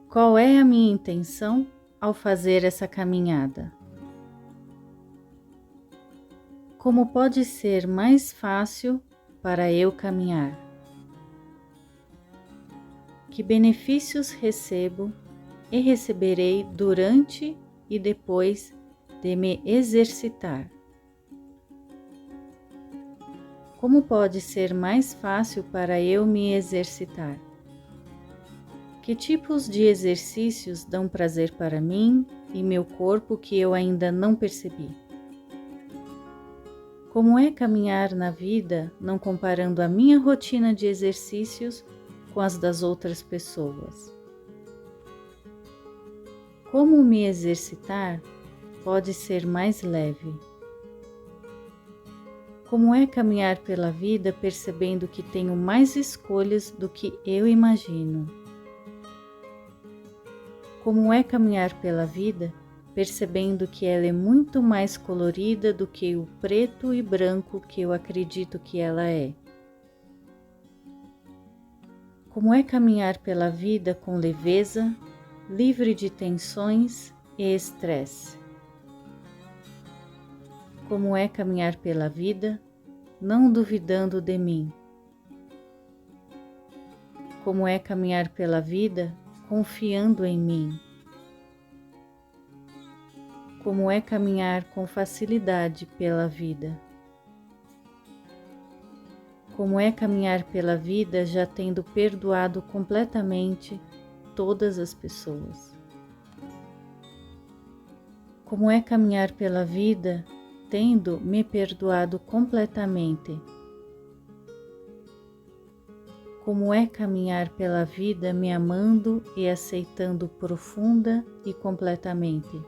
Qual é a minha intenção ao fazer essa caminhada? Como pode ser mais fácil para eu caminhar? Que benefícios recebo e receberei durante e depois de me exercitar? Como pode ser mais fácil para eu me exercitar? Que tipos de exercícios dão prazer para mim e meu corpo que eu ainda não percebi? Como é caminhar na vida não comparando a minha rotina de exercícios com as das outras pessoas? Como me exercitar pode ser mais leve? Como é caminhar pela vida percebendo que tenho mais escolhas do que eu imagino? Como é caminhar pela vida percebendo que ela é muito mais colorida do que o preto e branco que eu acredito que ela é? Como é caminhar pela vida com leveza, livre de tensões e estresse? Como é caminhar pela vida não duvidando de mim? Como é caminhar pela vida confiando em mim? Como é caminhar com facilidade pela vida? Como é caminhar pela vida já tendo perdoado completamente todas as pessoas? Como é caminhar pela vida tendo me perdoado completamente? Como é caminhar pela vida me amando e aceitando profunda e completamente?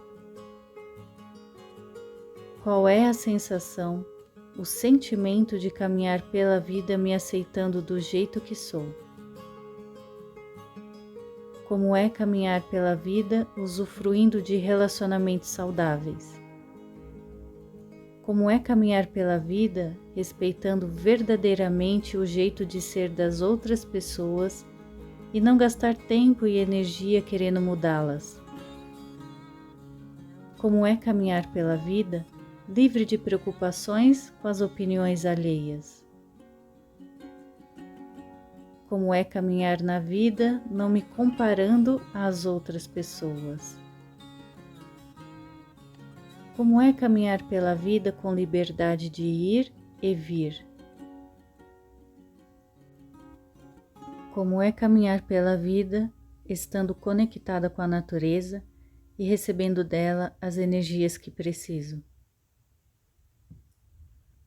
Qual é a sensação, o sentimento de caminhar pela vida me aceitando do jeito que sou? Como é caminhar pela vida usufruindo de relacionamentos saudáveis? Como é caminhar pela vida respeitando verdadeiramente o jeito de ser das outras pessoas e não gastar tempo e energia querendo mudá-las? Como é caminhar pela vida livre de preocupações com as opiniões alheias? Como é caminhar na vida não me comparando às outras pessoas? Como é caminhar pela vida com liberdade de ir e vir? Como é caminhar pela vida estando conectada com a natureza e recebendo dela as energias que preciso?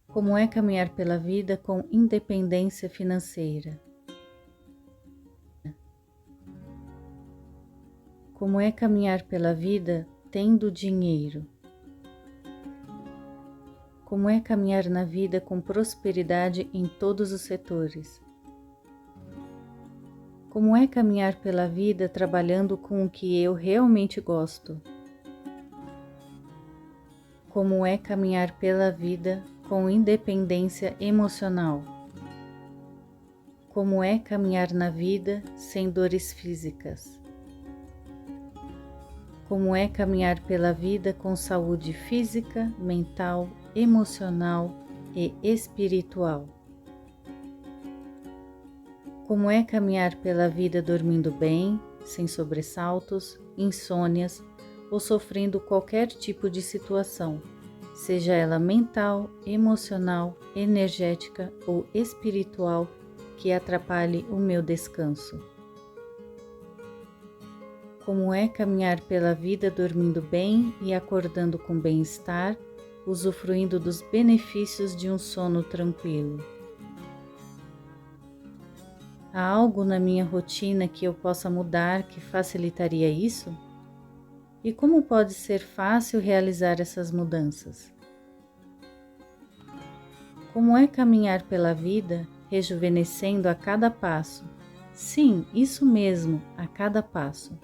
Como é caminhar pela vida com independência financeira? Como é caminhar pela vida tendo dinheiro? Como é caminhar na vida com prosperidade em todos os setores? Como é caminhar pela vida trabalhando com o que eu realmente gosto? Como é caminhar pela vida com independência emocional? Como é caminhar na vida sem dores físicas? Como é caminhar pela vida com saúde física, mental, emocional e espiritual? Como é caminhar pela vida dormindo bem, sem sobressaltos, insônias ou sofrendo qualquer tipo de situação, seja ela mental, emocional, energética ou espiritual, que atrapalhe o meu descanso? Como é caminhar pela vida dormindo bem e acordando com bem-estar, usufruindo dos benefícios de um sono tranquilo? Há algo na minha rotina que eu possa mudar que facilitaria isso? E como pode ser fácil realizar essas mudanças? Como é caminhar pela vida, rejuvenescendo a cada passo? Sim, isso mesmo, a cada passo.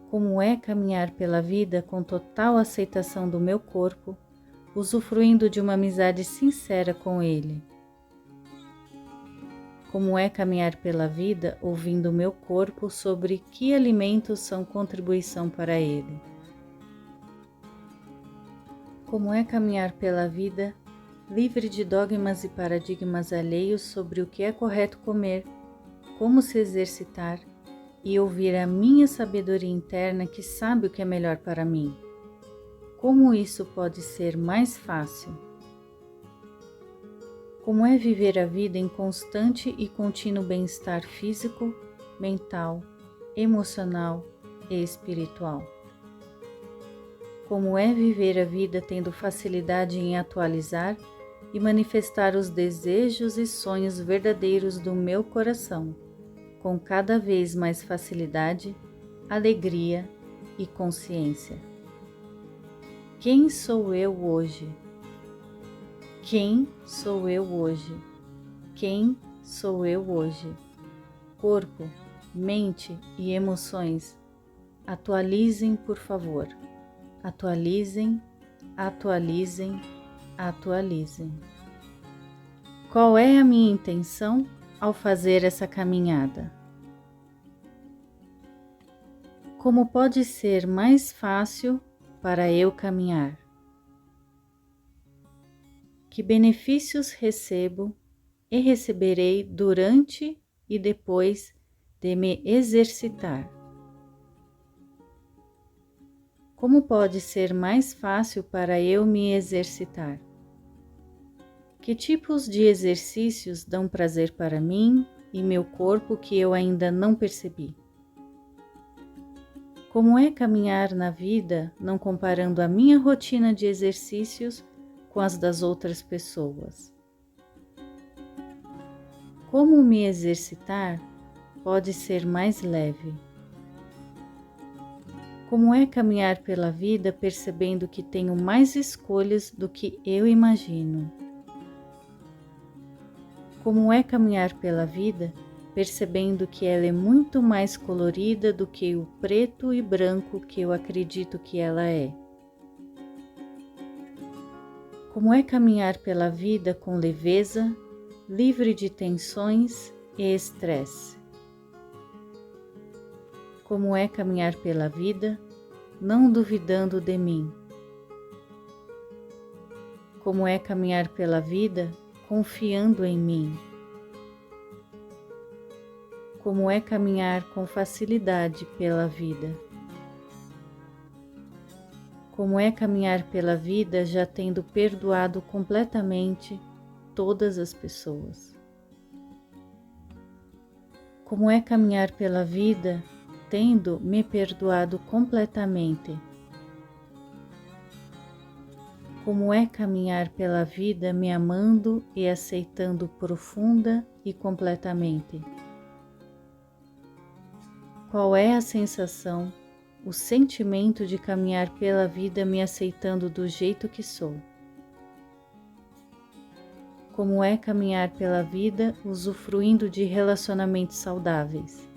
Como é caminhar pela vida com total aceitação do meu corpo, usufruindo de uma amizade sincera com ele? Como é caminhar pela vida ouvindo o meu corpo sobre que alimentos são contribuição para ele? Como é caminhar pela vida livre de dogmas e paradigmas alheios sobre o que é correto comer, como se exercitar e ouvir a minha sabedoria interna que sabe o que é melhor para mim? Como isso pode ser mais fácil? Como é viver a vida em constante e contínuo bem-estar físico, mental, emocional e espiritual? Como é viver a vida tendo facilidade em atualizar e manifestar os desejos e sonhos verdadeiros do meu coração, com cada vez mais facilidade, alegria e consciência? Quem sou eu hoje? Quem sou eu hoje? Quem sou eu hoje? Corpo, mente e emoções, atualizem, por favor. Atualizem, atualizem, atualizem. Qual é a minha intenção ao fazer essa caminhada? Como pode ser mais fácil para eu caminhar? Que benefícios recebo e receberei durante e depois de me exercitar? Como pode ser mais fácil para eu me exercitar? Que tipos de exercícios dão prazer para mim e meu corpo que eu ainda não percebi? Como é caminhar na vida não comparando a minha rotina de exercícios com as das outras pessoas? Como me exercitar pode ser mais leve? Como é caminhar pela vida percebendo que tenho mais escolhas do que eu imagino? Como é caminhar pela vida percebendo que ela é muito mais colorida do que o preto e branco que eu acredito que ela é? Como é caminhar pela vida com leveza, livre de tensões e estresse? Como é caminhar pela vida não duvidando de mim? Como é caminhar pela vida confiando em mim? Como é caminhar com facilidade pela vida? Como é caminhar pela vida já tendo perdoado completamente todas as pessoas? Como é caminhar pela vida tendo me perdoado completamente? Como é caminhar pela vida me amando e aceitando profunda e completamente? Qual é a sensação, o sentimento de caminhar pela vida me aceitando do jeito que sou? Como é caminhar pela vida usufruindo de relacionamentos saudáveis?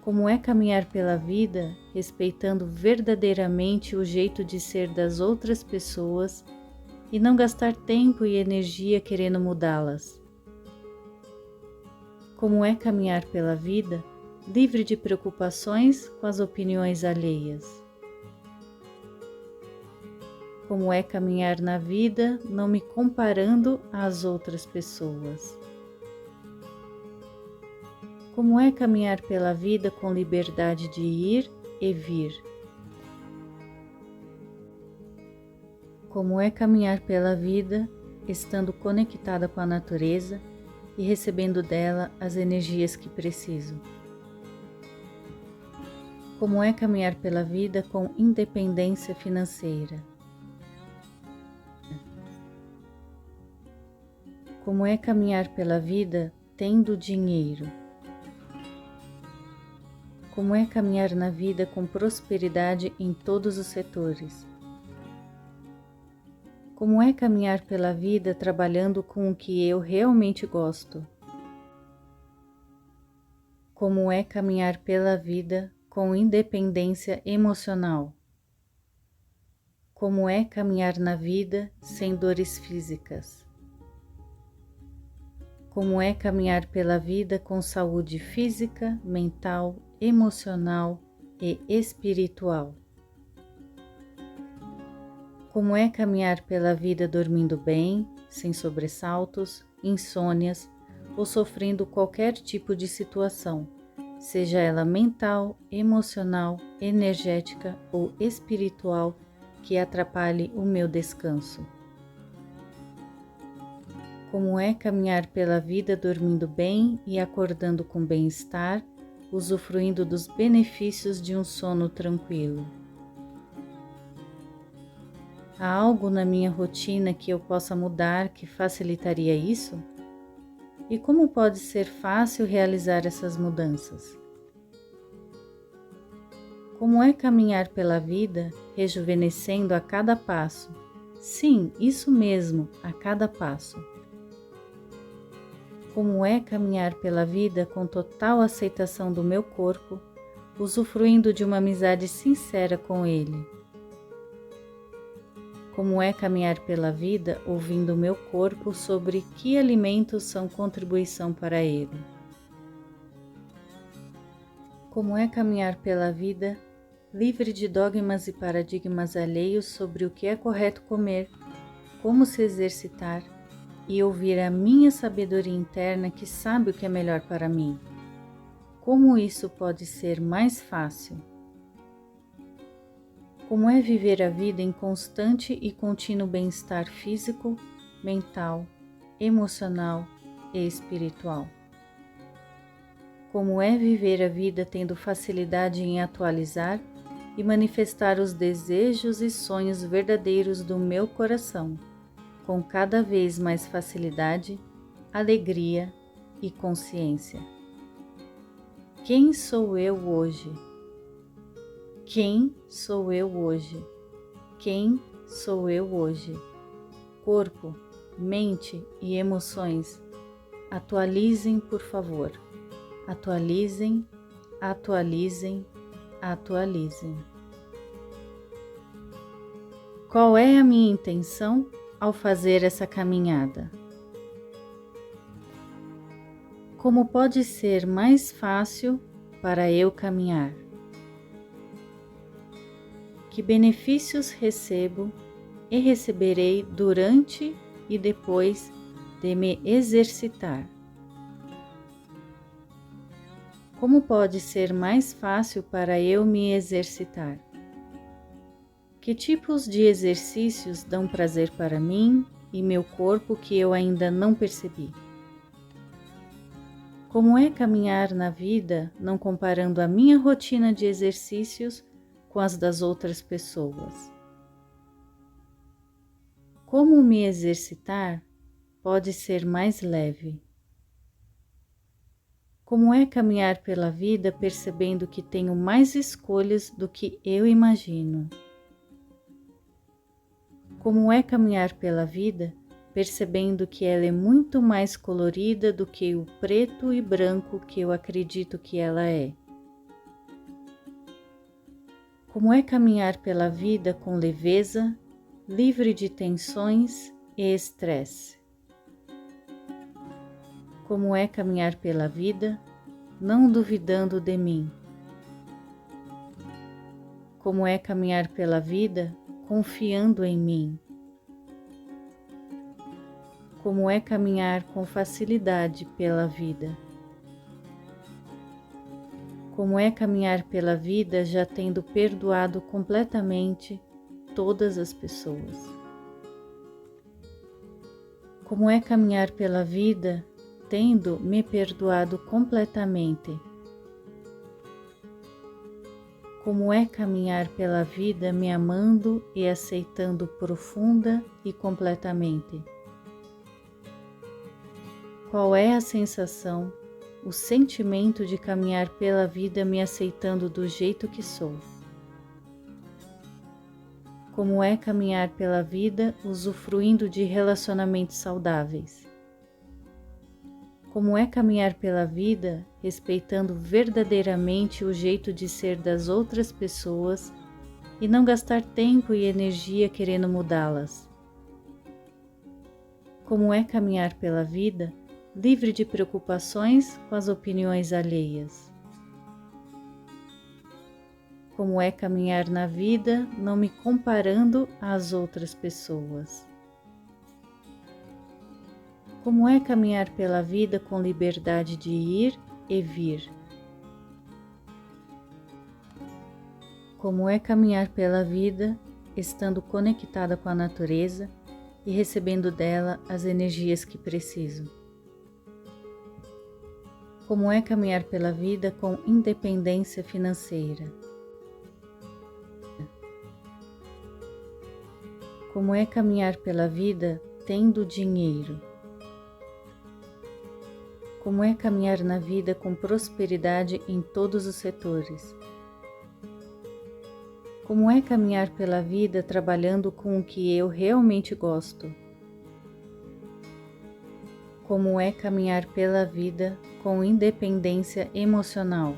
Como é caminhar pela vida respeitando verdadeiramente o jeito de ser das outras pessoas e não gastar tempo e energia querendo mudá-las? Como é caminhar pela vida livre de preocupações com as opiniões alheias? Como é caminhar na vida não me comparando às outras pessoas? Como é caminhar pela vida com liberdade de ir e vir? Como é caminhar pela vida estando conectada com a natureza e recebendo dela as energias que preciso? Como é caminhar pela vida com independência financeira? Como é caminhar pela vida tendo dinheiro? Como é caminhar na vida com prosperidade em todos os setores? Como é caminhar pela vida trabalhando com o que eu realmente gosto? Como é caminhar pela vida com independência emocional? Como é caminhar na vida sem dores físicas? Como é caminhar pela vida com saúde física, mental, emocional e espiritual? Como é caminhar pela vida dormindo bem, sem sobressaltos, insônias ou sofrendo qualquer tipo de situação, seja ela mental, emocional, energética ou espiritual, que atrapalhe o meu descanso? Como é caminhar pela vida dormindo bem e acordando com bem-estar, usufruindo dos benefícios de um sono tranquilo? Há algo na minha rotina que eu possa mudar que facilitaria isso? E como pode ser fácil realizar essas mudanças? Como é caminhar pela vida, rejuvenescendo a cada passo? Sim, isso mesmo, a cada passo. Como é caminhar pela vida com total aceitação do meu corpo, usufruindo de uma amizade sincera com ele? Como é caminhar pela vida ouvindo o meu corpo sobre que alimentos são contribuição para ele? Como é caminhar pela vida livre de dogmas e paradigmas alheios sobre o que é correto comer, como se exercitar e ouvir a minha sabedoria interna que sabe o que é melhor para mim? Como isso pode ser mais fácil? Como é viver a vida em constante e contínuo bem-estar físico, mental, emocional e espiritual? Como é viver a vida tendo facilidade em atualizar e manifestar os desejos e sonhos verdadeiros do meu coração, com cada vez mais facilidade, alegria e consciência? Quem sou eu hoje? Quem sou eu hoje? Quem sou eu hoje? Corpo, mente e emoções, atualizem, por favor. Atualizem, atualizem, atualizem. Qual é a minha intenção ao fazer essa caminhada? Como pode ser mais fácil para eu caminhar? Que benefícios recebo e receberei durante e depois de me exercitar? Como pode ser mais fácil para eu me exercitar? Que tipos de exercícios dão prazer para mim e meu corpo que eu ainda não percebi? Como é caminhar na vida não comparando a minha rotina de exercícios com as das outras pessoas? Como me exercitar pode ser mais leve? Como é caminhar pela vida percebendo que tenho mais escolhas do que eu imagino? Como é caminhar pela vida percebendo que ela é muito mais colorida do que o preto e branco que eu acredito que ela é? Como é caminhar pela vida com leveza, livre de tensões e estresse? Como é caminhar pela vida, não duvidando de mim? Como é caminhar pela vida, confiando em mim? Como é caminhar com facilidade pela vida? Como é caminhar pela vida já tendo perdoado completamente todas as pessoas? Como é caminhar pela vida tendo me perdoado completamente? Como é caminhar pela vida me amando e aceitando profunda e completamente? Qual é a sensação, o sentimento de caminhar pela vida me aceitando do jeito que sou? Como é caminhar pela vida usufruindo de relacionamentos saudáveis? Como é caminhar pela vida respeitando verdadeiramente o jeito de ser das outras pessoas e não gastar tempo e energia querendo mudá-las? Como é caminhar pela vida livre de preocupações com as opiniões alheias? Como é caminhar na vida não me comparando às outras pessoas? Como é caminhar pela vida com liberdade de ir e vir? Como é caminhar pela vida estando conectada com a natureza e recebendo dela as energias que preciso? Como é caminhar pela vida com independência financeira? Como é caminhar pela vida tendo dinheiro? Como é caminhar na vida com prosperidade em todos os setores? Como é caminhar pela vida trabalhando com o que eu realmente gosto? Como é caminhar pela vida com independência emocional?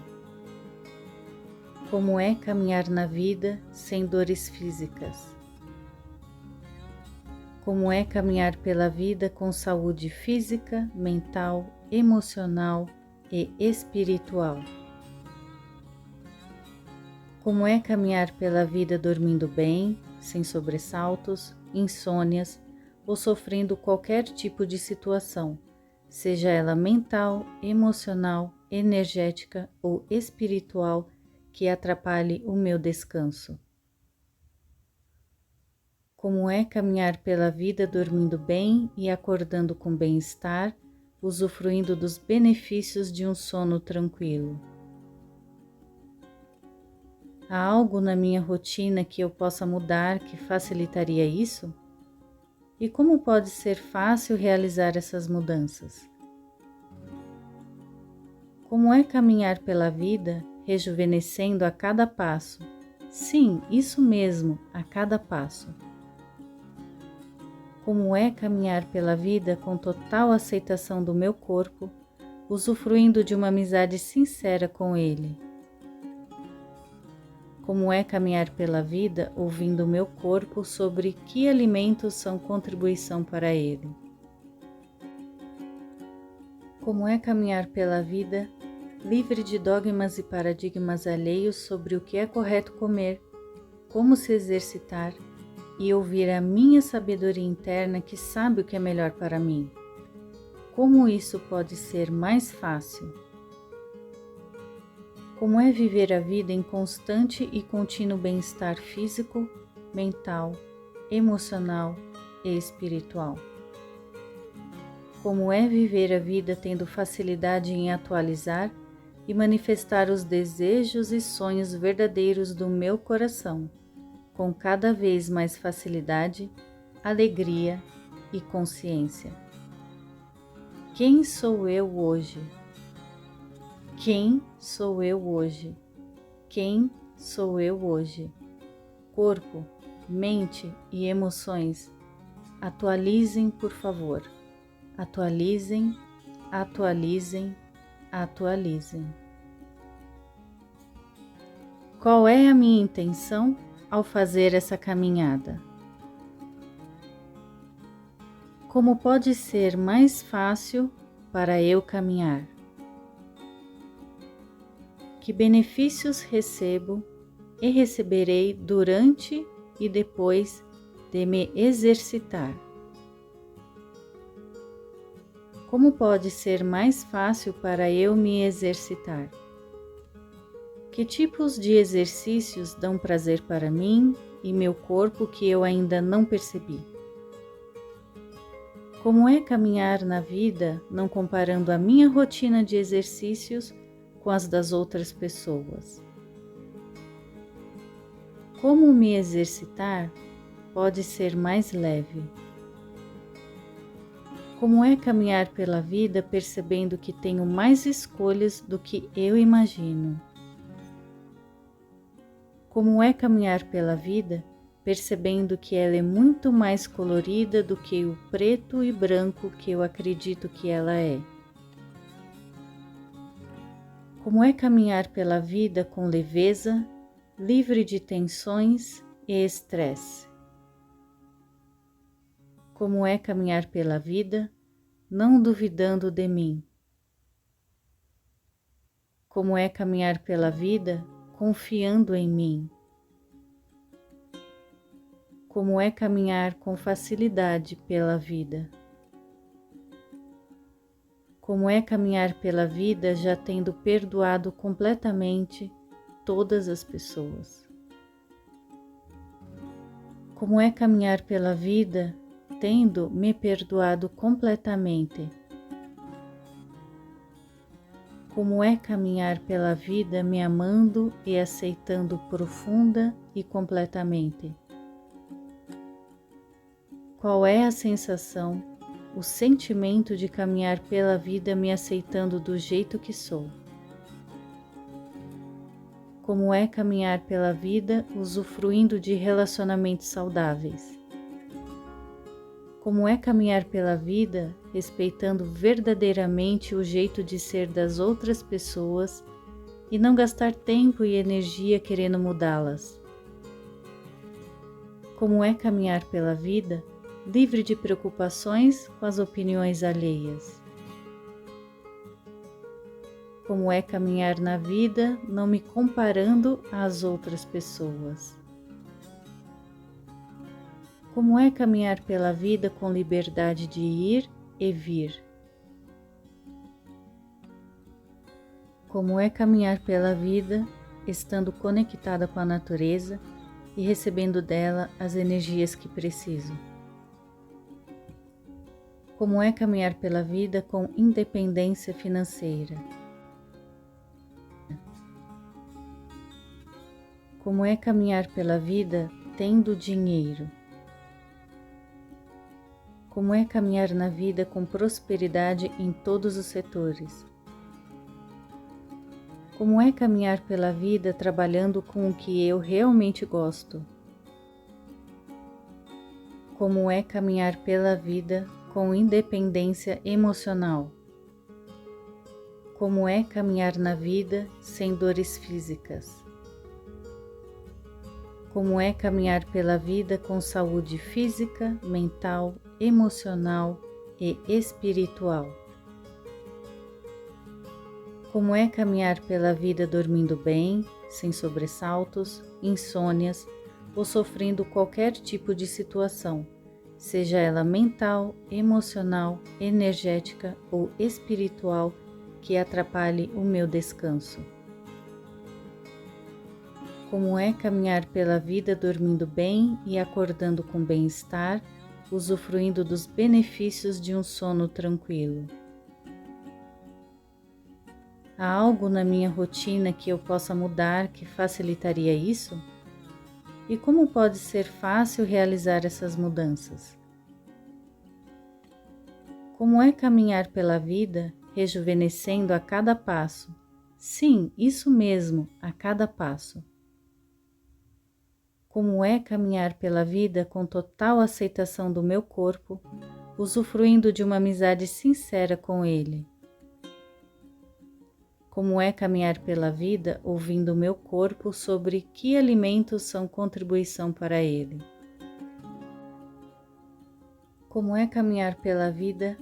Como é caminhar na vida sem dores físicas? Como é caminhar pela vida com saúde física, mental, emocional e espiritual? Como é caminhar pela vida dormindo bem, sem sobressaltos, insônias ou sofrendo qualquer tipo de situação, seja ela mental, emocional, energética ou espiritual, que atrapalhe o meu descanso? Como é caminhar pela vida dormindo bem e acordando com bem-estar, usufruindo dos benefícios de um sono tranquilo? Há algo na minha rotina que eu possa mudar que facilitaria isso? E como pode ser fácil realizar essas mudanças? Como é caminhar pela vida rejuvenescendo a cada passo? Sim, isso mesmo, a cada passo. Como é caminhar pela vida com total aceitação do meu corpo, usufruindo de uma amizade sincera com ele? Como é caminhar pela vida ouvindo o meu corpo sobre que alimentos são contribuição para ele? Como é caminhar pela vida livre de dogmas e paradigmas alheios sobre o que é correto comer, como se exercitar e ouvir a minha sabedoria interna que sabe o que é melhor para mim? Como isso pode ser mais fácil? Como é viver a vida em constante e contínuo bem-estar físico, mental, emocional e espiritual? Como é viver a vida tendo facilidade em atualizar e manifestar os desejos e sonhos verdadeiros do meu coração, com cada vez mais facilidade, alegria e consciência? Quem sou eu hoje? Quem sou eu hoje? Quem sou eu hoje? Corpo, mente e emoções, atualizem, por favor. Atualizem, atualizem, atualizem. Qual é a minha intenção ao fazer essa caminhada? Como pode ser mais fácil para eu caminhar? Que benefícios recebo e receberei durante e depois de me exercitar? Como pode ser mais fácil para eu me exercitar? Que tipos de exercícios dão prazer para mim e meu corpo que eu ainda não percebi? Como é caminhar na vida não comparando a minha rotina de exercícios com as das outras pessoas? Como me exercitar pode ser mais leve? Como é caminhar pela vida percebendo que tenho mais escolhas do que eu imagino? Como é caminhar pela vida percebendo que ela é muito mais colorida do que o preto e branco que eu acredito que ela é? Como é caminhar pela vida com leveza, livre de tensões e estresse? Como é caminhar pela vida não duvidando de mim? Como é caminhar pela vida confiando em mim? Como é caminhar com facilidade pela vida? Como é caminhar pela vida já tendo perdoado completamente todas as pessoas? Como é caminhar pela vida tendo me perdoado completamente? Como é caminhar pela vida me amando e aceitando profunda e completamente? Qual é a sensação, o sentimento de caminhar pela vida me aceitando do jeito que sou? Como é caminhar pela vida usufruindo de relacionamentos saudáveis? Como é caminhar pela vida respeitando verdadeiramente o jeito de ser das outras pessoas e não gastar tempo e energia querendo mudá-las? Como é caminhar pela vida livre de preocupações com as opiniões alheias? Como é caminhar na vida não me comparando às outras pessoas? Como é caminhar pela vida com liberdade de ir e vir? Como é caminhar pela vida estando conectada com a natureza e recebendo dela as energias que preciso? Como é caminhar pela vida com independência financeira? Como é caminhar pela vida tendo dinheiro? Como é caminhar na vida com prosperidade em todos os setores? Como é caminhar pela vida trabalhando com o que eu realmente gosto? Como é caminhar pela vida com independência emocional? Como é caminhar na vida sem dores físicas? Como é caminhar pela vida com saúde física, mental, emocional e espiritual? Como é caminhar pela vida dormindo bem, sem sobressaltos, insônias ou sofrendo qualquer tipo de situação, seja ela mental, emocional, energética ou espiritual, que atrapalhe o meu descanso? Como é caminhar pela vida dormindo bem e acordando com bem-estar, usufruindo dos benefícios de um sono tranquilo? Há algo na minha rotina que eu possa mudar que facilitaria isso? E como pode ser fácil realizar essas mudanças? Como é caminhar pela vida rejuvenescendo a cada passo? Sim, isso mesmo, a cada passo. Como é caminhar pela vida com total aceitação do meu corpo, usufruindo de uma amizade sincera com ele? Como é caminhar pela vida ouvindo o meu corpo sobre que alimentos são contribuição para ele? Como é caminhar pela vida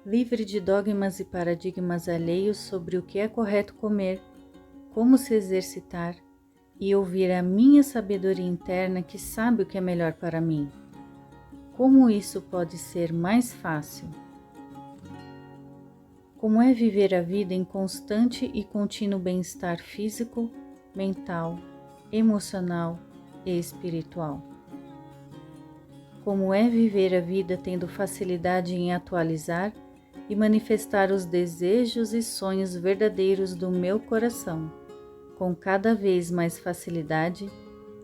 livre de dogmas e paradigmas alheios sobre o que é correto comer, como se exercitar e ouvir a minha sabedoria interna que sabe o que é melhor para mim? Como isso pode ser mais fácil? Como é viver a vida em constante e contínuo bem-estar físico, mental, emocional e espiritual? Como é viver a vida tendo facilidade em atualizar e manifestar os desejos e sonhos verdadeiros do meu coração, com cada vez mais facilidade,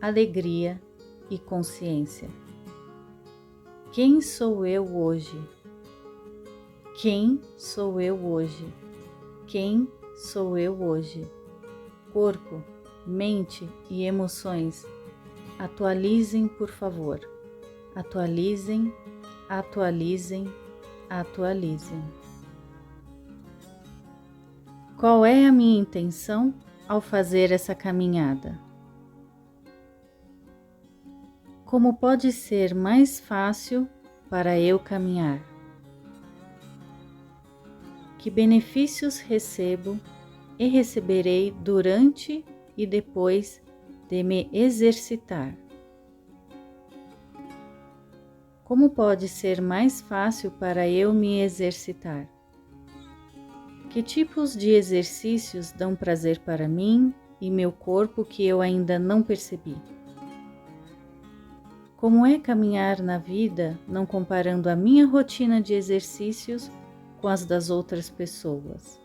alegria e consciência? Quem sou eu hoje? Quem sou eu hoje? Quem sou eu hoje? Corpo, mente e emoções, atualizem, por favor. Atualizem, atualizem, atualizem. Qual é a minha intenção ao fazer essa caminhada? Como pode ser mais fácil para eu caminhar? Que benefícios recebo e receberei durante e depois de me exercitar? Como pode ser mais fácil para eu me exercitar? Que tipos de exercícios dão prazer para mim e meu corpo que eu ainda não percebi? Como é caminhar na vida não comparando a minha rotina de exercícios com as das outras pessoas?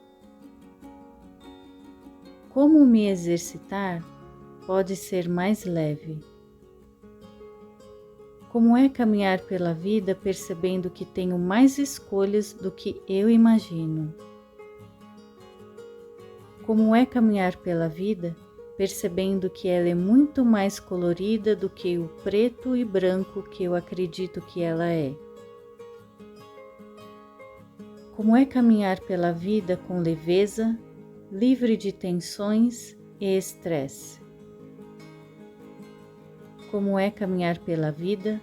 Como me exercitar pode ser mais leve? Como é caminhar pela vida percebendo que tenho mais escolhas do que eu imagino? Como é caminhar pela vida percebendo que ela é muito mais colorida do que o preto e branco que eu acredito que ela é? Como é caminhar pela vida com leveza, livre de tensões e estresse? Como é caminhar pela vida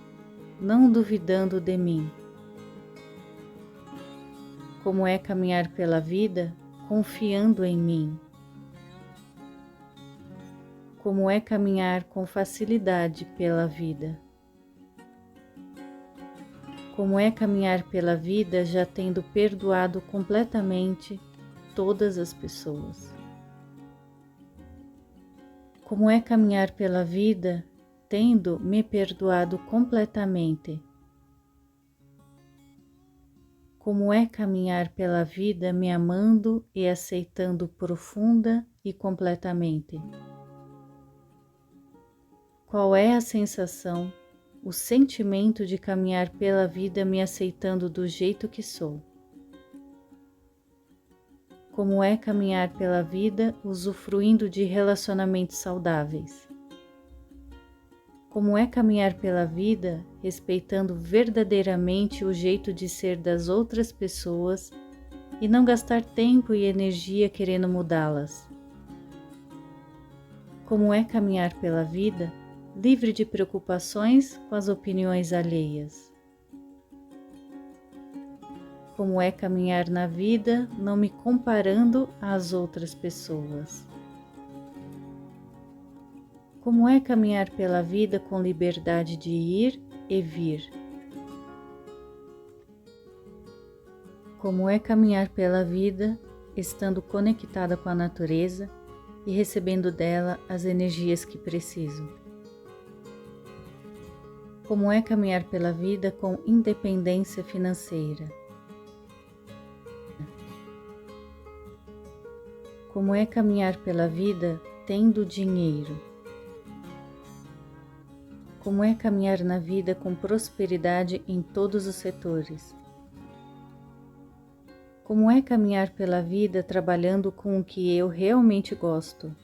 não duvidando de mim? Como é caminhar pela vida confiando em mim? Como é caminhar com facilidade pela vida? Como é caminhar pela vida já tendo perdoado completamente todas as pessoas? Como é caminhar pela vida tendo me perdoado completamente? Como é caminhar pela vida me amando e aceitando profunda e completamente? Qual é a sensação, o sentimento de caminhar pela vida me aceitando do jeito que sou? Como é caminhar pela vida usufruindo de relacionamentos saudáveis? Como é caminhar pela vida respeitando verdadeiramente o jeito de ser das outras pessoas e não gastar tempo e energia querendo mudá-las? Como é caminhar pela vida livre de preocupações com as opiniões alheias? Como é caminhar na vida não me comparando às outras pessoas? Como é caminhar pela vida com liberdade de ir e vir? Como é caminhar pela vida estando conectada com a natureza e recebendo dela as energias que preciso? Como é caminhar pela vida com independência financeira? Como é caminhar pela vida tendo dinheiro? Como é caminhar na vida com prosperidade em todos os setores? Como é caminhar pela vida trabalhando com o que eu realmente gosto?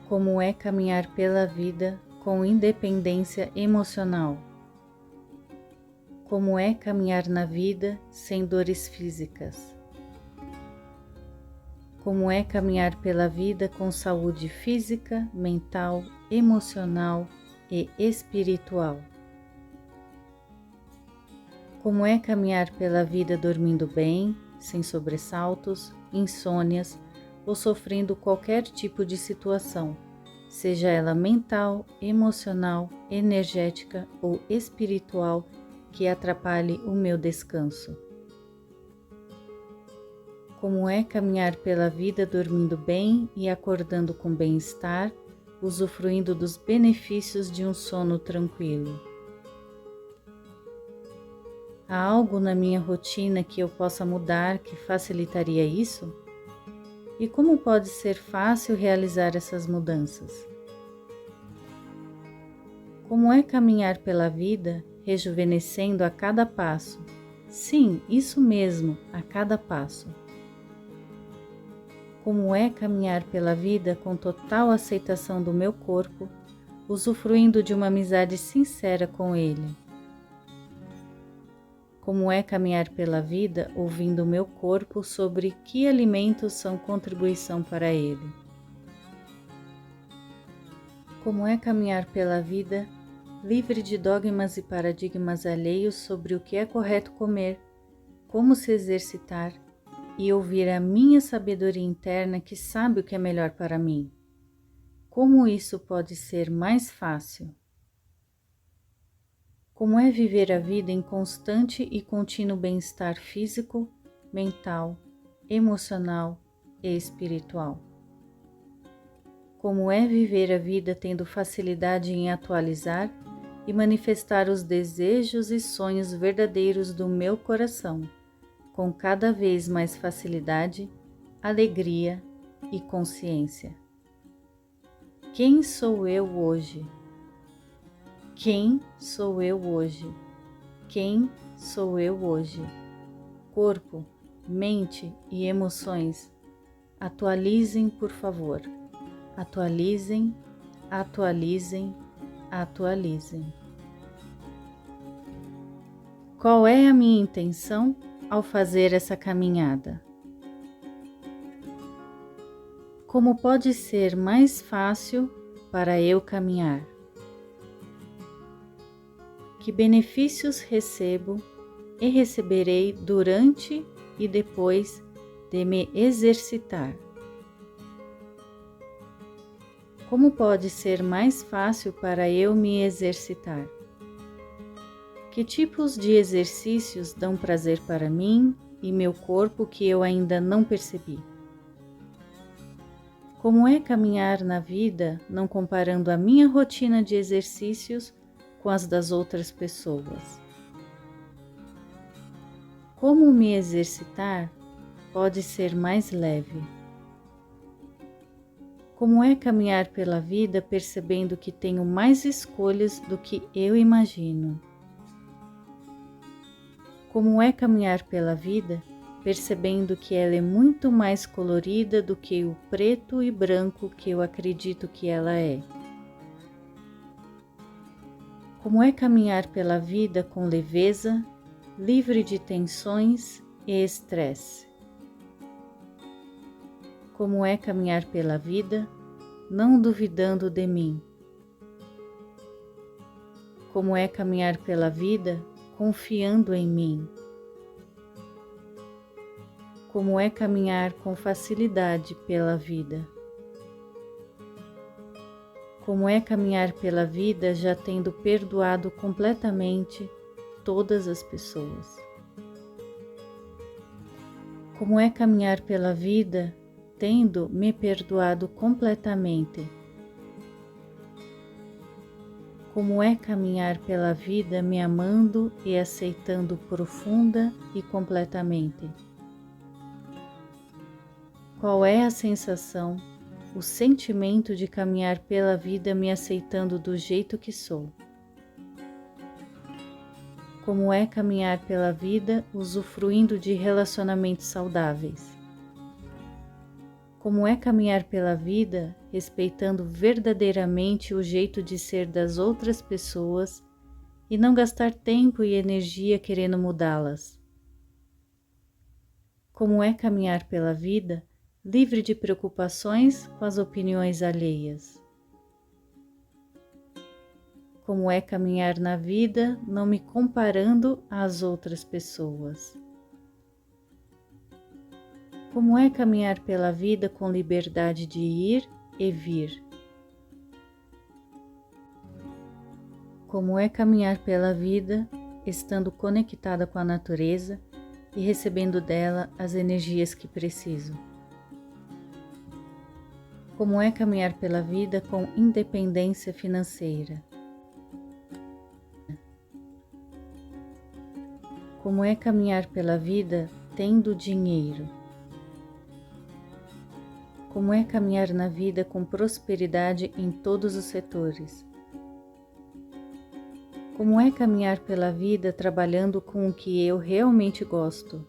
Como é caminhar pela vida com independência emocional? Como é caminhar na vida sem dores físicas? Como é caminhar pela vida com saúde física, mental, emocional e espiritual? Como é caminhar pela vida dormindo bem, sem sobressaltos, insônias ou sofrendo qualquer tipo de situação, seja ela mental, emocional, energética ou espiritual, que atrapalhe o meu descanso? Como é caminhar pela vida dormindo bem e acordando com bem-estar, usufruindo dos benefícios de um sono tranquilo? Há algo na minha rotina que eu possa mudar que facilitaria isso? E como pode ser fácil realizar essas mudanças? Como é caminhar pela vida rejuvenescendo a cada passo? Sim, isso mesmo, a cada passo. Como é caminhar pela vida com total aceitação do meu corpo, usufruindo de uma amizade sincera com ele? Como é caminhar pela vida ouvindo o meu corpo sobre que alimentos são contribuição para ele? Como é caminhar pela vida livre de dogmas e paradigmas alheios sobre o que é correto comer, como se exercitar e ouvir a minha sabedoria interna que sabe o que é melhor para mim. Como isso pode ser mais fácil? Como é viver a vida em constante e contínuo bem-estar físico, mental, emocional e espiritual? Como é viver a vida tendo facilidade em atualizar e manifestar os desejos e sonhos verdadeiros do meu coração, com cada vez mais facilidade, alegria e consciência? Quem sou eu hoje? Quem sou eu hoje? Quem sou eu hoje? Corpo, mente e emoções, atualizem, por favor. Atualizem, atualizem, atualizem. Qual é a minha intenção ao fazer essa caminhada? Como pode ser mais fácil para eu caminhar? Que benefícios recebo e receberei durante e depois de me exercitar? Como pode ser mais fácil para eu me exercitar? Que tipos de exercícios dão prazer para mim e meu corpo que eu ainda não percebi? Como é caminhar na vida não comparando a minha rotina de exercícios com as das outras pessoas? Como me exercitar pode ser mais leve? Como é caminhar pela vida percebendo que tenho mais escolhas do que eu imagino? Como é caminhar pela vida percebendo que ela é muito mais colorida do que o preto e branco que eu acredito que ela é? Como é caminhar pela vida com leveza, livre de tensões e estresse? Como é caminhar pela vida, não duvidando de mim? Como é caminhar pela vida, confiando em mim? Como é caminhar com facilidade pela vida? Como é caminhar pela vida já tendo perdoado completamente todas as pessoas? Como é caminhar pela vida tendo me perdoado completamente? Como é caminhar pela vida me amando e aceitando profunda e completamente? Qual é a sensação, o sentimento de caminhar pela vida me aceitando do jeito que sou? Como é caminhar pela vida usufruindo de relacionamentos saudáveis? Como é caminhar pela vida respeitando verdadeiramente o jeito de ser das outras pessoas e não gastar tempo e energia querendo mudá-las? Como é caminhar pela vida livre de preocupações com as opiniões alheias? Como é caminhar na vida não me comparando às outras pessoas? Como é caminhar pela vida com liberdade de ir e vir? Como é caminhar pela vida estando conectada com a natureza e recebendo dela as energias que preciso? Como é caminhar pela vida com independência financeira? Como é caminhar pela vida tendo dinheiro? Como é caminhar na vida com prosperidade em todos os setores? Como é caminhar pela vida trabalhando com o que eu realmente gosto?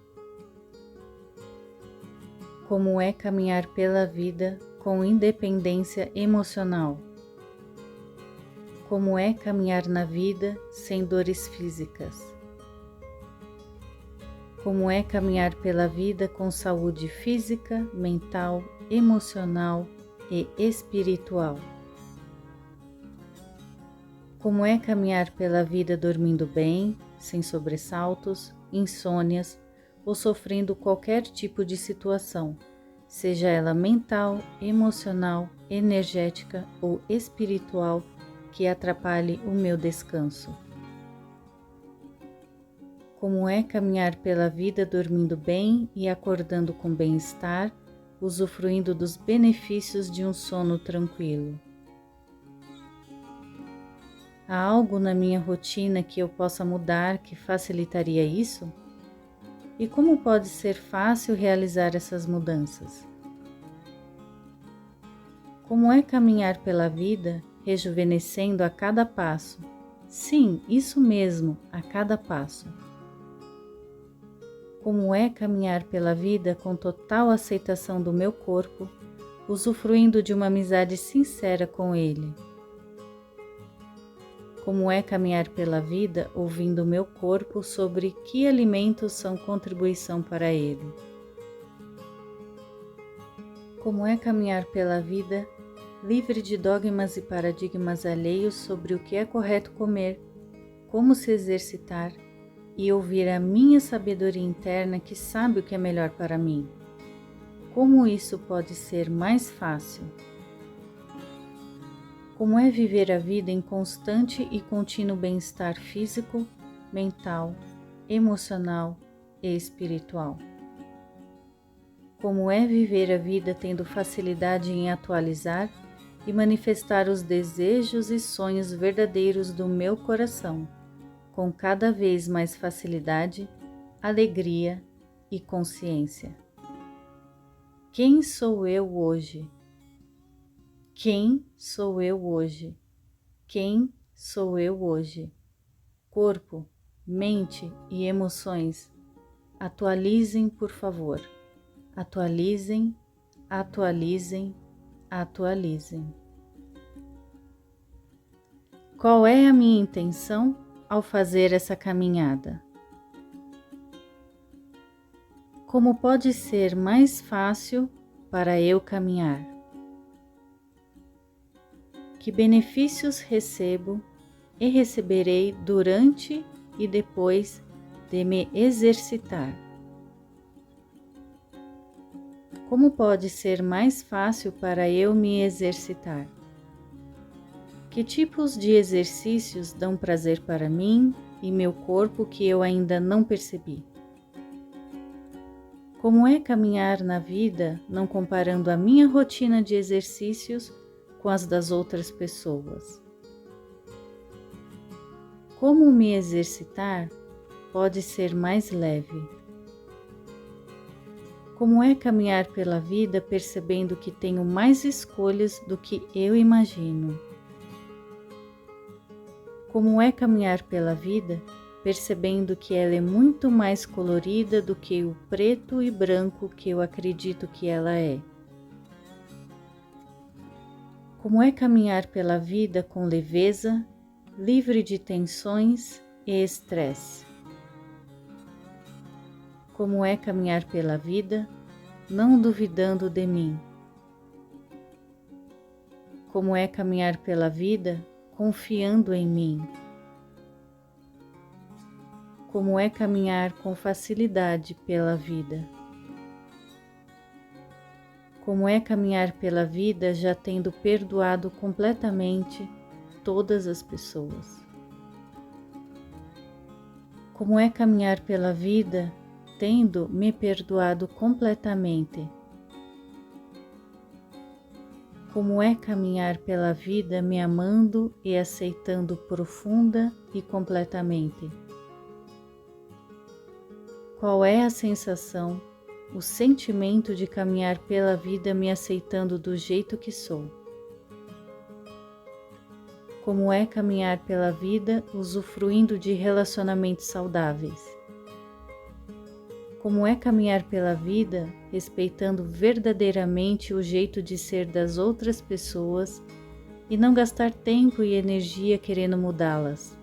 Como é caminhar pela vida com independência emocional? Como é caminhar na vida sem dores físicas? Como é caminhar pela vida com saúde física, mental, emocional e espiritual? Como é caminhar pela vida dormindo bem, sem sobressaltos, insônias ou sofrendo qualquer tipo de situação, seja ela mental, emocional, energética ou espiritual, que atrapalhe o meu descanso. Como é caminhar pela vida dormindo bem e acordando com bem-estar, usufruindo dos benefícios de um sono tranquilo. Há algo na minha rotina que eu possa mudar que facilitaria isso? E como pode ser fácil realizar essas mudanças? Como é caminhar pela vida, rejuvenescendo a cada passo? Sim, isso mesmo, a cada passo. Como é caminhar pela vida com total aceitação do meu corpo, usufruindo de uma amizade sincera com ele? Como é caminhar pela vida ouvindo o meu corpo sobre que alimentos são contribuição para ele? Como é caminhar pela vida livre de dogmas e paradigmas alheios sobre o que é correto comer, como se exercitar e ouvir a minha sabedoria interna que sabe o que é melhor para mim? Como isso pode ser mais fácil? Como é viver a vida em constante e contínuo bem-estar físico, mental, emocional e espiritual? Como é viver a vida tendo facilidade em atualizar e manifestar os desejos e sonhos verdadeiros do meu coração, com cada vez mais facilidade, alegria e consciência? Quem sou eu hoje? Quem sou eu hoje? Quem sou eu hoje? Corpo, mente e emoções, atualizem, por favor. Atualizem, atualizem, atualizem. Qual é a minha intenção ao fazer essa caminhada? Como pode ser mais fácil para eu caminhar? Que benefícios recebo e receberei durante e depois de me exercitar? Como pode ser mais fácil para eu me exercitar? Que tipos de exercícios dão prazer para mim e meu corpo que eu ainda não percebi? Como é caminhar na vida não comparando a minha rotina de exercícios com as das outras pessoas? Como me exercitar pode ser mais leve? Como é caminhar pela vida percebendo que tenho mais escolhas do que eu imagino? Como é caminhar pela vida percebendo que ela é muito mais colorida do que o preto e branco que eu acredito que ela é? Como é caminhar pela vida com leveza, livre de tensões e estresse? Como é caminhar pela vida, não duvidando de mim? Como é caminhar pela vida, confiando em mim? Como é caminhar com facilidade pela vida? Como é caminhar pela vida já tendo perdoado completamente todas as pessoas? Como é caminhar pela vida tendo me perdoado completamente? Como é caminhar pela vida me amando e aceitando profunda e completamente? Qual é a sensação, o sentimento de caminhar pela vida me aceitando do jeito que sou? Como é caminhar pela vida usufruindo de relacionamentos saudáveis? Como é caminhar pela vida respeitando verdadeiramente o jeito de ser das outras pessoas e não gastar tempo e energia querendo mudá-las?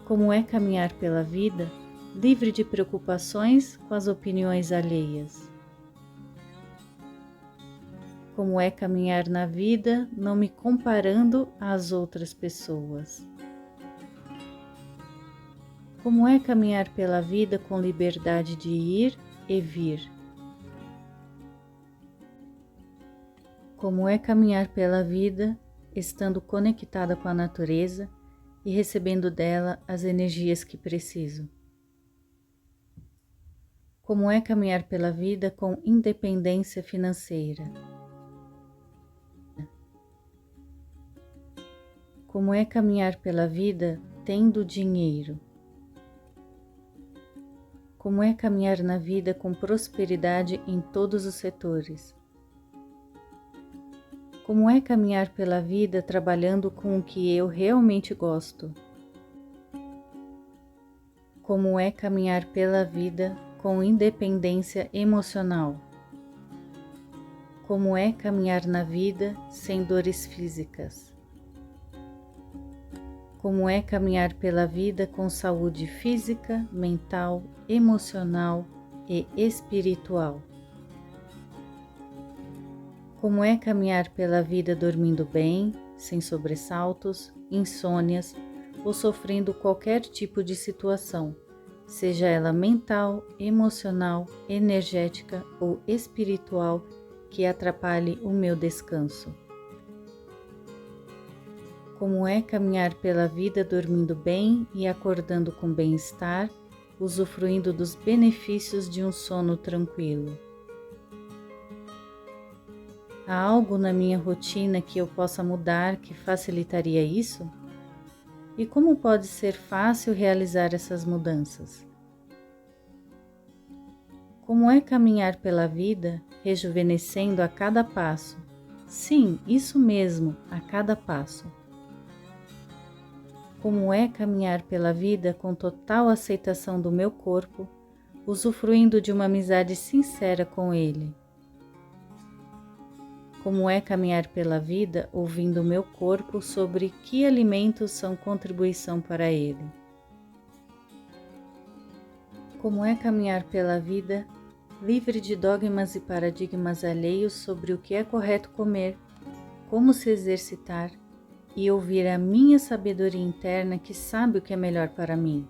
Como é caminhar pela vida livre de preocupações com as opiniões alheias? Como é caminhar na vida não me comparando às outras pessoas? Como é caminhar pela vida com liberdade de ir e vir? Como é caminhar pela vida estando conectada com a natureza e recebendo dela as energias que preciso? Como é caminhar pela vida com independência financeira? Como é caminhar pela vida tendo dinheiro? Como é caminhar na vida com prosperidade em todos os setores? Como é caminhar pela vida trabalhando com o que eu realmente gosto? Como é caminhar pela vida com independência emocional? Como é caminhar na vida sem dores físicas? Como é caminhar pela vida com saúde física, mental, emocional e espiritual? Como é caminhar pela vida dormindo bem, sem sobressaltos, insônias ou sofrendo qualquer tipo de situação, seja ela mental, emocional, energética ou espiritual, que atrapalhe o meu descanso? Como é caminhar pela vida dormindo bem e acordando com bem-estar, usufruindo dos benefícios de um sono tranquilo? Há algo na minha rotina que eu possa mudar que facilitaria isso? E como pode ser fácil realizar essas mudanças? Como é caminhar pela vida, rejuvenescendo a cada passo? Sim, isso mesmo, a cada passo. Como é caminhar pela vida com total aceitação do meu corpo, usufruindo de uma amizade sincera com ele? Como é caminhar pela vida ouvindo o meu corpo sobre que alimentos são contribuição para ele? Como é caminhar pela vida livre de dogmas e paradigmas alheios sobre o que é correto comer, como se exercitar e ouvir a minha sabedoria interna que sabe o que é melhor para mim?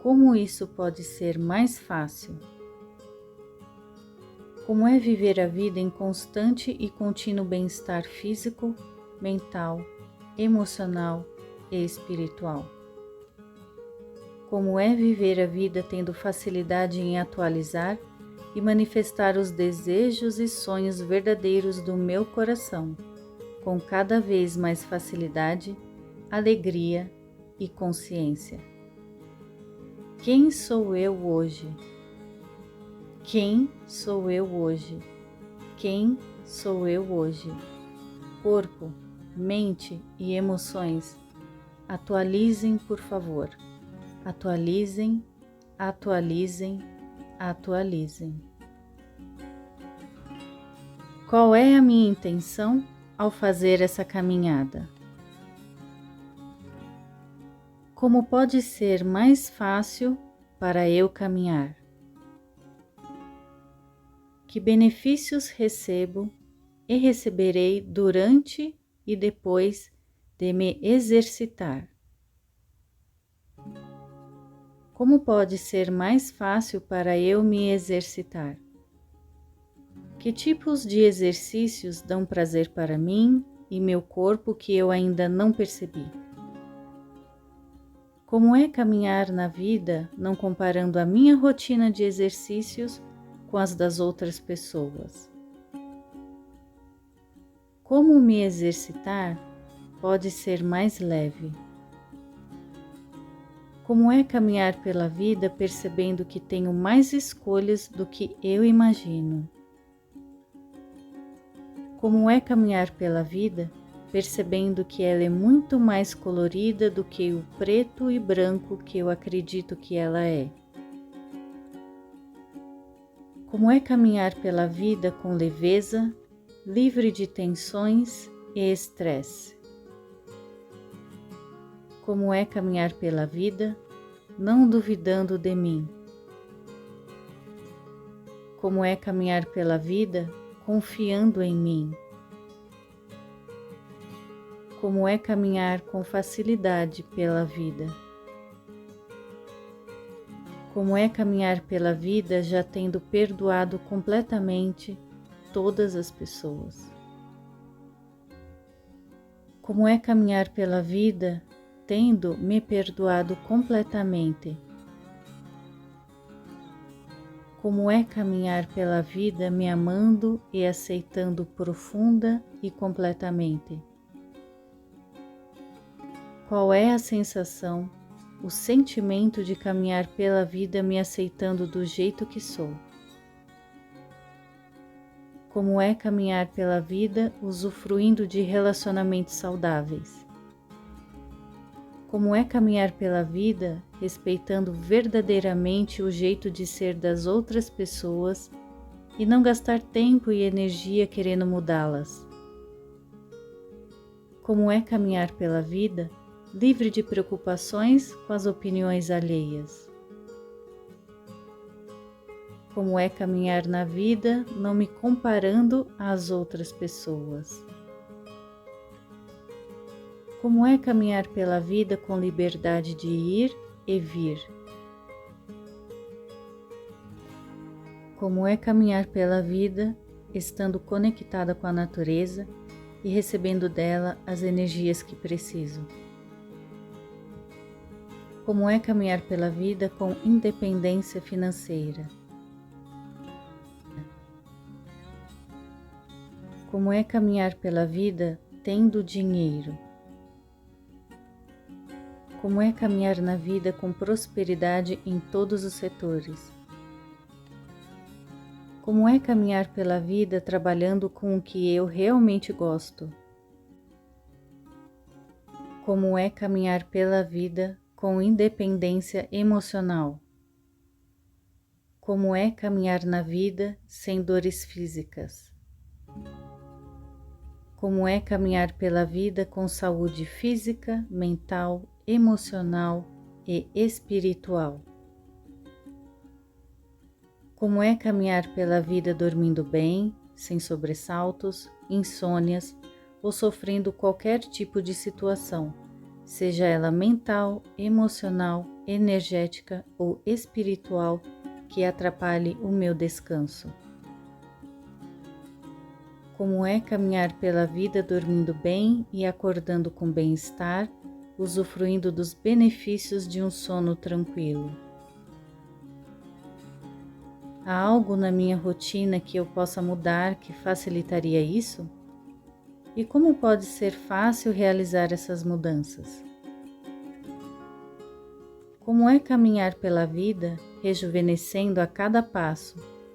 Como isso pode ser mais fácil? Como é viver a vida em constante e contínuo bem-estar físico, mental, emocional e espiritual? Como é viver a vida tendo facilidade em atualizar e manifestar os desejos e sonhos verdadeiros do meu coração, com cada vez mais facilidade, alegria e consciência? Quem sou eu hoje? Quem sou eu hoje? Quem sou eu hoje? Corpo, mente e emoções, atualizem, por favor. Atualizem, atualizem, atualizem. Qual é a minha intenção ao fazer essa caminhada? Como pode ser mais fácil para eu caminhar? Que benefícios recebo e receberei durante e depois de me exercitar? Como pode ser mais fácil para eu me exercitar? Que tipos de exercícios dão prazer para mim e meu corpo que eu ainda não percebi? Como é caminhar na vida não comparando a minha rotina de exercícios com as das outras pessoas? Como me exercitar pode ser mais leve? Como é caminhar pela vida percebendo que tenho mais escolhas do que eu imagino? Como é caminhar pela vida percebendo que ela é muito mais colorida do que o preto e branco que eu acredito que ela é? Como é caminhar pela vida com leveza, livre de tensões e estresse? Como é caminhar pela vida não duvidando de mim? Como é caminhar pela vida confiando em mim? Como é caminhar com facilidade pela vida? Como é caminhar pela vida já tendo perdoado completamente todas as pessoas? Como é caminhar pela vida tendo me perdoado completamente? Como é caminhar pela vida me amando e aceitando profunda e completamente? Qual é a sensação, o sentimento de caminhar pela vida me aceitando do jeito que sou? Como é caminhar pela vida usufruindo de relacionamentos saudáveis? Como é caminhar pela vida respeitando verdadeiramente o jeito de ser das outras pessoas e não gastar tempo e energia querendo mudá-las? Como é caminhar pela vida livre de preocupações com as opiniões alheias? Como é caminhar na vida não me comparando às outras pessoas? Como é caminhar pela vida com liberdade de ir e vir? Como é caminhar pela vida estando conectada com a natureza e recebendo dela as energias que preciso? Como é caminhar pela vida com independência financeira? Como é caminhar pela vida tendo dinheiro? Como é caminhar na vida com prosperidade em todos os setores? Como é caminhar pela vida trabalhando com o que eu realmente gosto? Como é caminhar pela vida com independência emocional? Como é caminhar na vida sem dores físicas? Como é caminhar pela vida com saúde física, mental, emocional e espiritual? Como é caminhar pela vida dormindo bem, sem sobressaltos, insônias ou sofrendo qualquer tipo de situação, seja ela mental, emocional, energética ou espiritual, que atrapalhe o meu descanso? Como é caminhar pela vida dormindo bem e acordando com bem-estar, usufruindo dos benefícios de um sono tranquilo? Há algo na minha rotina que eu possa mudar que facilitaria isso? E como pode ser fácil realizar essas mudanças? Como é caminhar pela vida, rejuvenescendo a cada passo?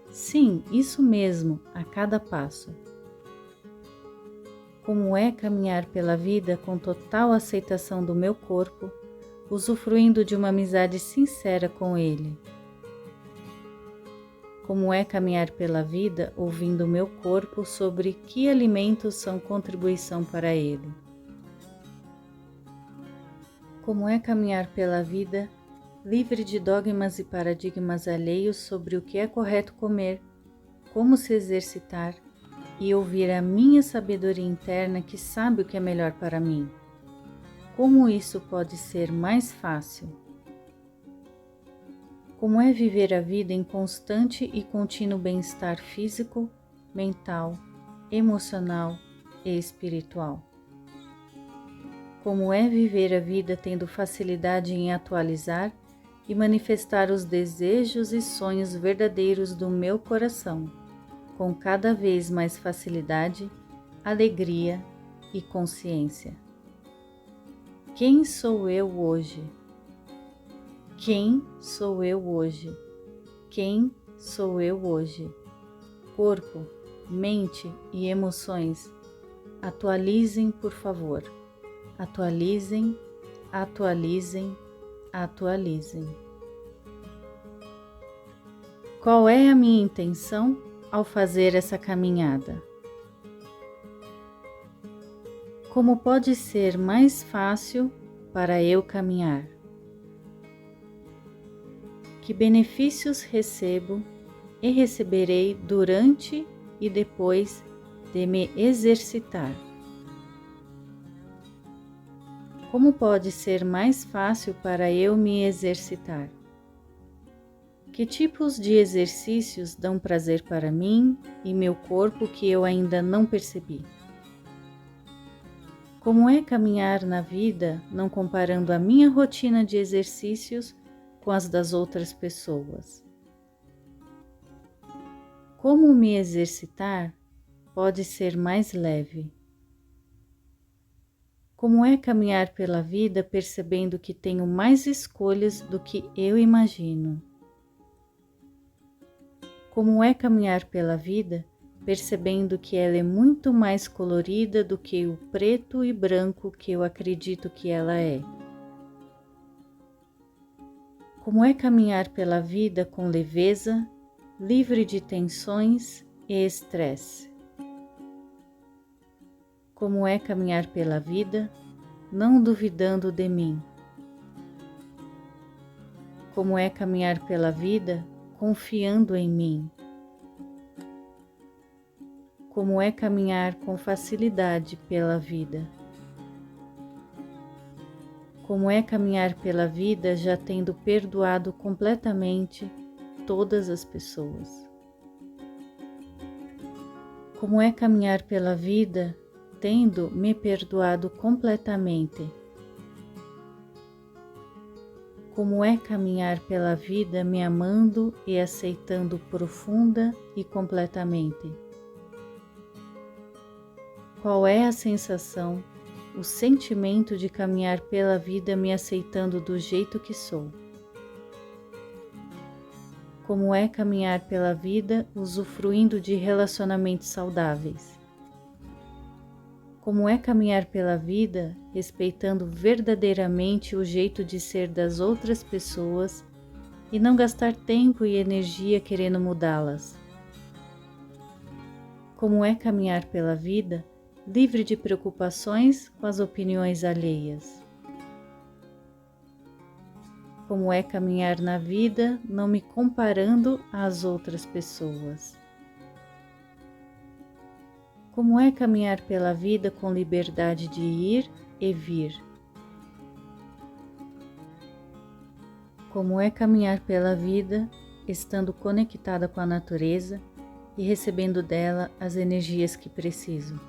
Sim, isso mesmo, a cada passo. Como é caminhar pela vida com total aceitação do meu corpo, usufruindo de uma amizade sincera com ele? Como é caminhar pela vida ouvindo o meu corpo sobre que alimentos são contribuição para ele? Como é caminhar pela vida livre de dogmas e paradigmas alheios sobre o que é correto comer, como se exercitar e ouvir a minha sabedoria interna que sabe o que é melhor para mim? Como isso pode ser mais fácil? Como é viver a vida em constante e contínuo bem-estar físico, mental, emocional e espiritual? Como é viver a vida tendo facilidade em atualizar e manifestar os desejos e sonhos verdadeiros do meu coração, com cada vez mais facilidade, alegria e consciência? Quem sou eu hoje? Quem sou eu hoje? Quem sou eu hoje? Corpo, mente e emoções, atualizem, por favor. Atualizem, atualizem, atualizem. Qual é a minha intenção ao fazer essa caminhada? Como pode ser mais fácil para eu caminhar? Que benefícios recebo e receberei durante e depois de me exercitar? Como pode ser mais fácil para eu me exercitar? Que tipos de exercícios dão prazer para mim e meu corpo que eu ainda não percebi? Como é caminhar na vida não comparando a minha rotina de exercícios com as das outras pessoas? Como me exercitar pode ser mais leve? Como é caminhar pela vida percebendo que tenho mais escolhas do que eu imagino? Como é caminhar pela vida percebendo que ela é muito mais colorida do que o preto e branco que eu acredito que ela é? Como é caminhar pela vida com leveza, livre de tensões e estresse? Como é caminhar pela vida não duvidando de mim? Como é caminhar pela vida confiando em mim? Como é caminhar com facilidade pela vida? Como é caminhar pela vida já tendo perdoado completamente todas as pessoas? Como é caminhar pela vida tendo me perdoado completamente? Como é caminhar pela vida me amando e aceitando profunda e completamente? Qual é a sensação, o sentimento de caminhar pela vida me aceitando do jeito que sou? Como é caminhar pela vida usufruindo de relacionamentos saudáveis? Como é caminhar pela vida respeitando verdadeiramente o jeito de ser das outras pessoas e não gastar tempo e energia querendo mudá-las? Como é caminhar pela vida livre de preocupações com as opiniões alheias? Como é caminhar na vida não me comparando às outras pessoas? Como é caminhar pela vida com liberdade de ir e vir? Como é caminhar pela vida estando conectada com a natureza e recebendo dela as energias que preciso?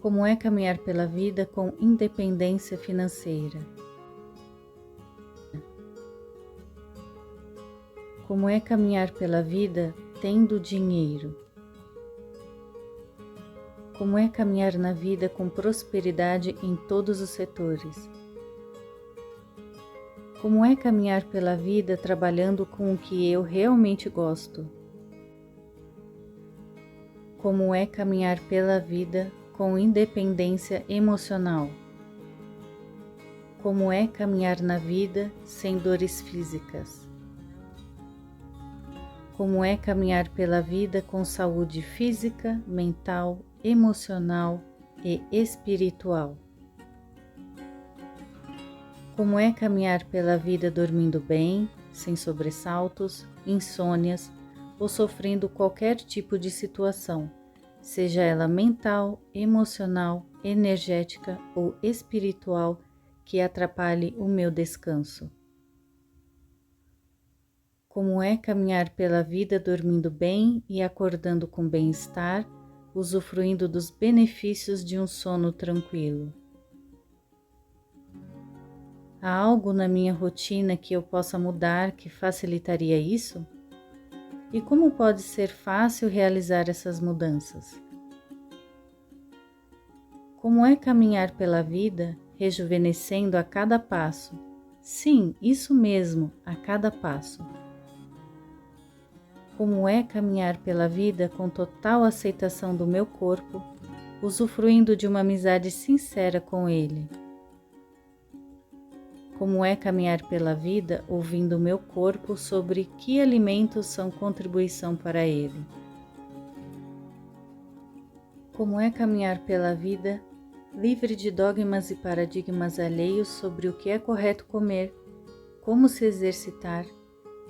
Como é caminhar pela vida com independência financeira? Como é caminhar pela vida tendo dinheiro? Como é caminhar na vida com prosperidade em todos os setores? Como é caminhar pela vida trabalhando com o que eu realmente gosto? Como é caminhar pela vida com independência emocional? Como é caminhar na vida sem dores físicas? Como é caminhar pela vida com saúde física, mental, emocional e espiritual? Como é caminhar pela vida dormindo bem, sem sobressaltos, insônias ou sofrendo qualquer tipo de situação, seja ela mental, emocional, energética ou espiritual, que atrapalhe o meu descanso? Como é caminhar pela vida dormindo bem e acordando com bem-estar, usufruindo dos benefícios de um sono tranquilo? Há algo na minha rotina que eu possa mudar que facilitaria isso? E como pode ser fácil realizar essas mudanças? Como é caminhar pela vida rejuvenescendo a cada passo? Sim, isso mesmo, a cada passo. Como é caminhar pela vida com total aceitação do meu corpo, usufruindo de uma amizade sincera com ele? Como é caminhar pela vida ouvindo o meu corpo sobre que alimentos são contribuição para ele? Como é caminhar pela vida livre de dogmas e paradigmas alheios sobre o que é correto comer, como se exercitar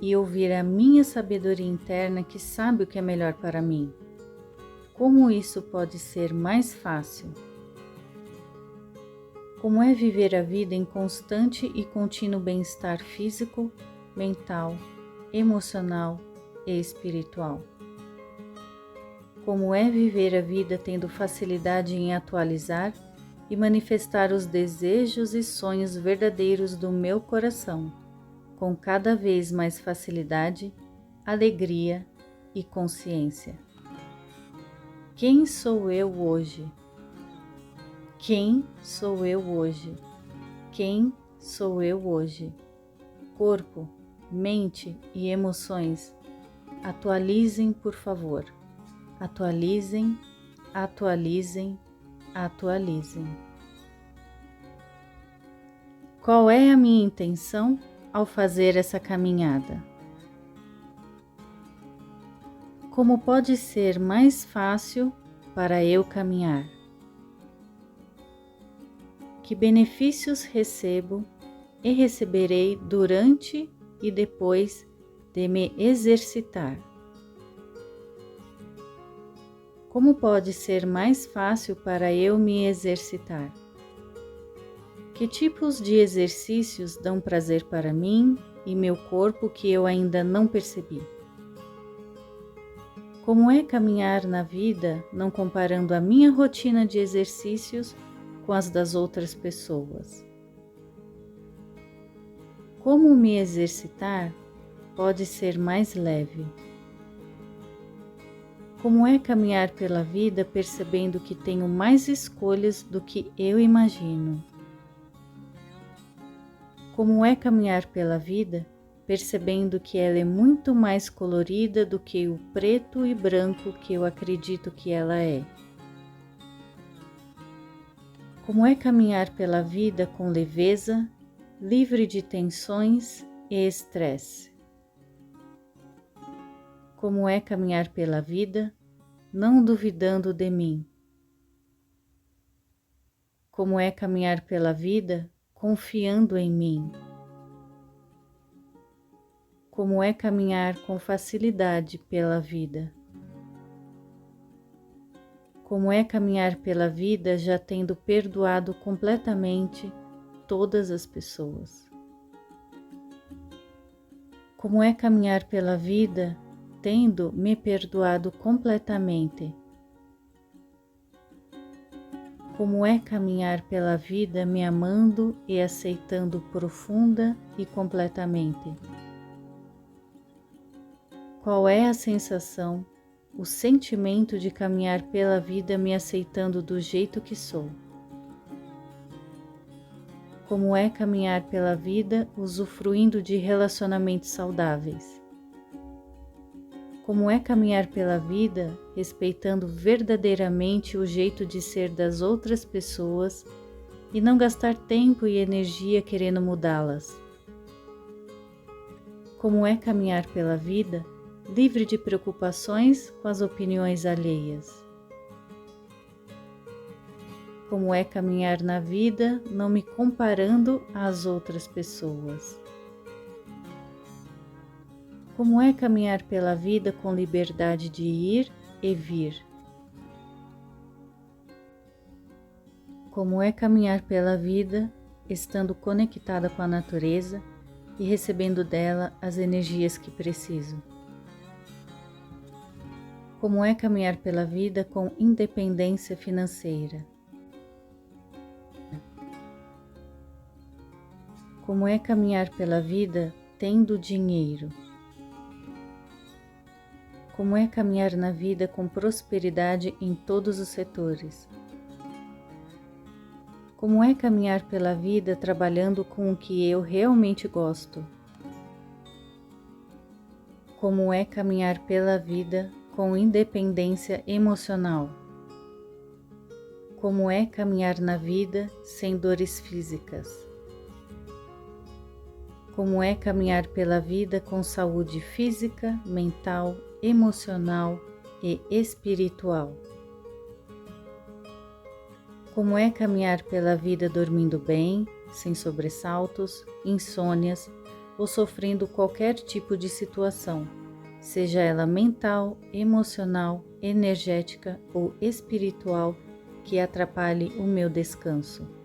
e ouvir a minha sabedoria interna que sabe o que é melhor para mim? Como isso pode ser mais fácil? Como é viver a vida em constante e contínuo bem-estar físico, mental, emocional e espiritual. Como é viver a vida tendo facilidade em atualizar e manifestar os desejos e sonhos verdadeiros do meu coração, com cada vez mais facilidade, alegria e consciência. Quem sou eu hoje? Quem sou eu hoje? Quem sou eu hoje? Corpo, mente e emoções, atualizem, por favor. Atualizem, atualizem, atualizem. Qual é a minha intenção ao fazer essa caminhada? Como pode ser mais fácil para eu caminhar? Que benefícios recebo e receberei durante e depois de me exercitar? Como pode ser mais fácil para eu me exercitar? Que tipos de exercícios dão prazer para mim e meu corpo que eu ainda não percebi? Como é caminhar na vida não comparando a minha rotina de exercícios com as das outras pessoas? Como me exercitar pode ser mais leve? Como é caminhar pela vida percebendo que tenho mais escolhas do que eu imagino? Como é caminhar pela vida percebendo que ela é muito mais colorida do que o preto e branco que eu acredito que ela é? Como é caminhar pela vida com leveza, livre de tensões e estresse? Como é caminhar pela vida, não duvidando de mim? Como é caminhar pela vida, confiando em mim? Como é caminhar com facilidade pela vida? Como é caminhar pela vida já tendo perdoado completamente todas as pessoas? Como é caminhar pela vida tendo me perdoado completamente? Como é caminhar pela vida me amando e aceitando profunda e completamente? Qual é a sensação, o sentimento de caminhar pela vida me aceitando do jeito que sou? Como é caminhar pela vida usufruindo de relacionamentos saudáveis? Como é caminhar pela vida respeitando verdadeiramente o jeito de ser das outras pessoas e não gastar tempo e energia querendo mudá-las? Como é caminhar pela vida livre de preocupações com as opiniões alheias? Como é caminhar na vida não me comparando às outras pessoas? Como é caminhar pela vida com liberdade de ir e vir? Como é caminhar pela vida estando conectada com a natureza e recebendo dela as energias que preciso? Como é caminhar pela vida com independência financeira? Como é caminhar pela vida tendo dinheiro? Como é caminhar na vida com prosperidade em todos os setores? Como é caminhar pela vida trabalhando com o que eu realmente gosto? Como é caminhar pela vida com independência emocional? Como é caminhar na vida sem dores físicas? Como é caminhar pela vida com saúde física, mental, emocional e espiritual? Como é caminhar pela vida dormindo bem, sem sobressaltos, insônias ou sofrendo qualquer tipo de situação, seja ela mental, emocional, energética ou espiritual, que atrapalhe o meu descanso?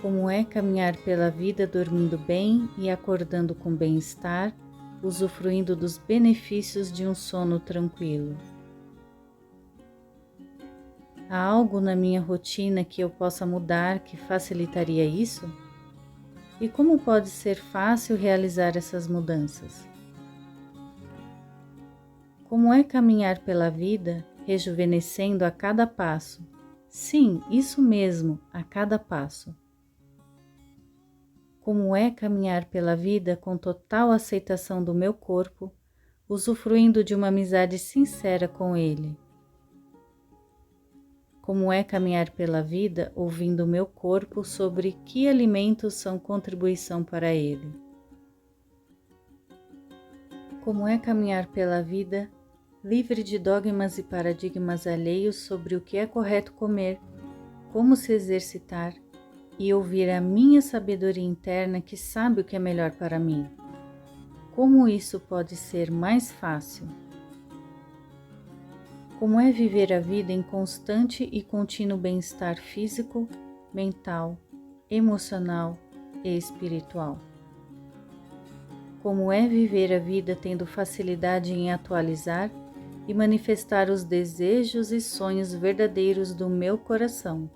Como é caminhar pela vida dormindo bem e acordando com bem-estar, usufruindo dos benefícios de um sono tranquilo. Há algo na minha rotina que eu possa mudar que facilitaria isso? E como pode ser fácil realizar essas mudanças? Como é caminhar pela vida, rejuvenescendo a cada passo? Sim, isso mesmo, a cada passo. Como é caminhar pela vida com total aceitação do meu corpo, usufruindo de uma amizade sincera com ele? Como é caminhar pela vida ouvindo o meu corpo sobre que alimentos são contribuição para ele? Como é caminhar pela vida livre de dogmas e paradigmas alheios sobre o que é correto comer, como se exercitar e ouvir a minha sabedoria interna que sabe o que é melhor para mim? Como isso pode ser mais fácil? Como é viver a vida em constante e contínuo bem-estar físico, mental, emocional e espiritual? Como é viver a vida tendo facilidade em atualizar e manifestar os desejos e sonhos verdadeiros do meu coração,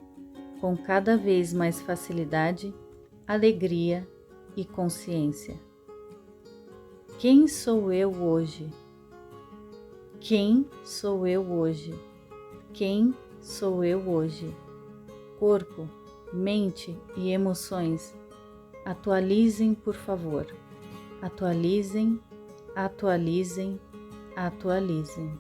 com cada vez mais facilidade, alegria e consciência? Quem sou eu hoje? Quem sou eu hoje? Quem sou eu hoje? Corpo, mente e emoções, atualizem, por favor. Atualizem, atualizem, atualizem.